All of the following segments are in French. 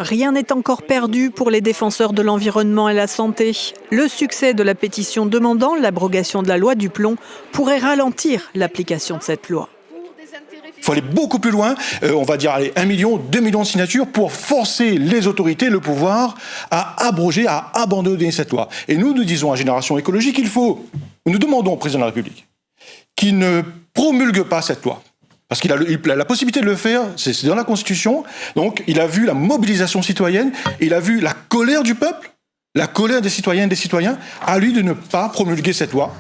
Rien n'est encore perdu pour les défenseurs de l'environnement et la santé. Le succès de la pétition demandant l'abrogation de la loi du plomb pourrait ralentir l'application de cette loi. Il faut aller beaucoup plus loin, on va dire 1 million, 2 millions de signatures pour forcer les autorités, le pouvoir, à abroger, à abandonner cette loi. Et nous disons à Génération Écologique nous demandons au président de la République qu'il ne promulgue pas cette loi. Parce qu'il a la possibilité de le faire, c'est dans la Constitution. Donc il a vu la mobilisation citoyenne, il a vu la colère du peuple, la colère des citoyennes et des citoyens, à lui de ne pas promulguer cette loi.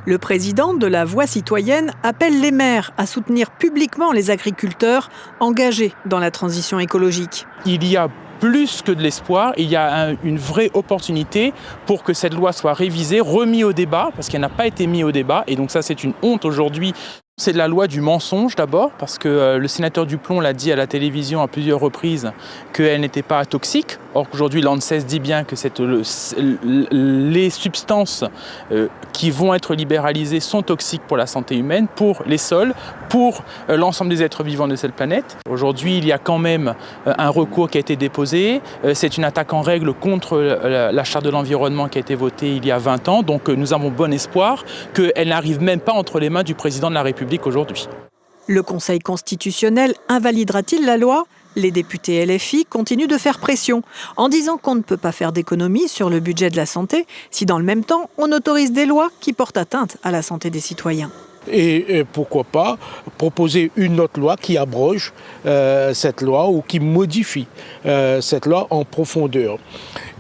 Le président de la Voix citoyenne appelle les maires à soutenir publiquement les agriculteurs engagés dans la transition écologique. Il y a plus que de l'espoir, il y a une vraie opportunité pour que cette loi soit révisée, remise au débat, parce qu'elle n'a pas été mise au débat, et donc ça c'est une honte aujourd'hui. C'est de la loi du mensonge d'abord, parce que le sénateur Duplon l'a dit à la télévision à plusieurs reprises qu'elle n'était pas toxique. Or qu'aujourd'hui l'ANSES dit bien que les substances qui vont être libéralisées sont toxiques pour la santé humaine, pour les sols, pour l'ensemble des êtres vivants de cette planète. Aujourd'hui il y a quand même un recours qui a été déposé. C'est une attaque en règle contre la charte de l'environnement qui a été votée il y a 20 ans. Donc nous avons bon espoir qu'elle n'arrive même pas entre les mains du président de la République aujourd'hui. Le Conseil constitutionnel invalidera-t-il la loi ? Les députés LFI continuent de faire pression en disant qu'on ne peut pas faire d'économies sur le budget de la santé si dans le même temps on autorise des lois qui portent atteinte à la santé des citoyens. Et pourquoi pas proposer une autre loi qui abroge cette loi ou qui modifie cette loi en profondeur.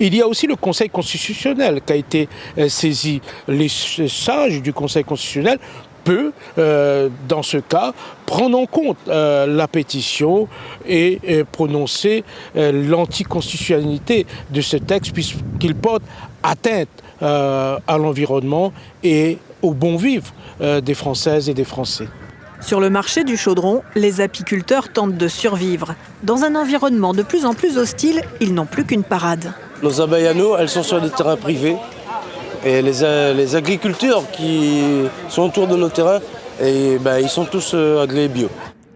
Il y a aussi le Conseil constitutionnel qui a été saisi. Les sages du Conseil constitutionnel peut, dans ce cas, prendre en compte la pétition et prononcer l'anticonstitutionnalité de ce texte puisqu'il porte atteinte à l'environnement et au bon vivre des Françaises et des Français. Sur le marché du chaudron, les apiculteurs tentent de survivre. Dans un environnement de plus en plus hostile, ils n'ont plus qu'une parade. Nos abeilles à nous, elles sont sur des terrains privés. Et les agriculteurs qui sont autour de nos terrains, ils sont tous agréés bio.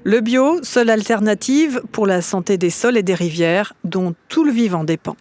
Le bio, seule alternative pour la santé des sols et des rivières, dont tout le vivant dépend.